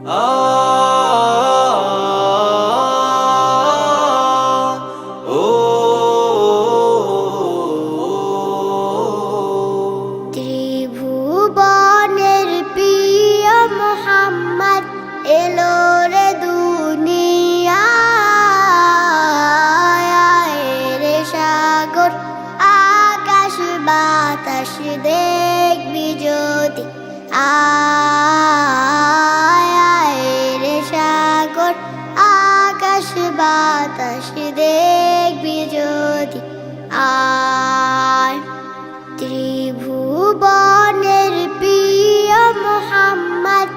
ও ত্রিভুবনের প্রিয় মুহাম্মদ এলো রে দুনিয়ায় রে সাগর আকাশ বাতাস দেখবি যদি আয় রে সাগর আকাশ বাতাস দেখবি যদি আয় ত্রিভুবনের প্রিয় মুহাম্মদ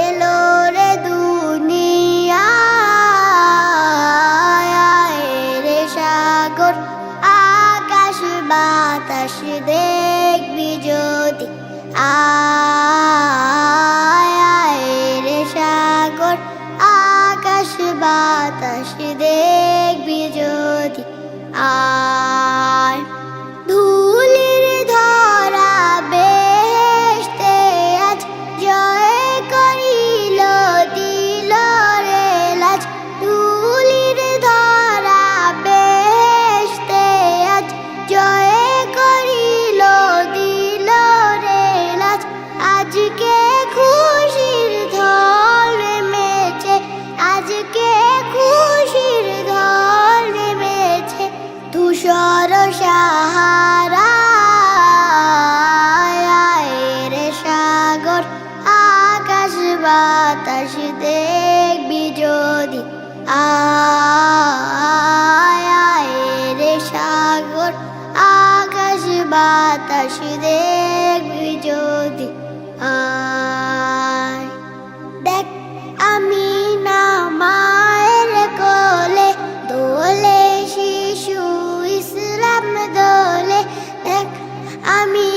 এলো রে দুনিয়ায় রে সাগর আকাশ বাতাস দেখবি যদি আয় রে সাগর আকাশ বাতাস দেখবি যদি আয় ধুলির ধরা বেহেশতে আজ জয় করিল দিল রে লাজ ধুলির ধরা বেহেশতে আজ জয় করিল দিল রে লাজ আজকে খুশির ঢল নেমেছে আজকে খুশির ঢল নেমেছে ধূসর সাহারা রে সাগর আকাশ বাতাস দেখবি যদি আয় রে সাগর আকাশ বাতাস দেখবি যদি আয় দেখ আমি না মায়ের কোলে দোলে শিশু ইসলাম দোলে দেখ আমি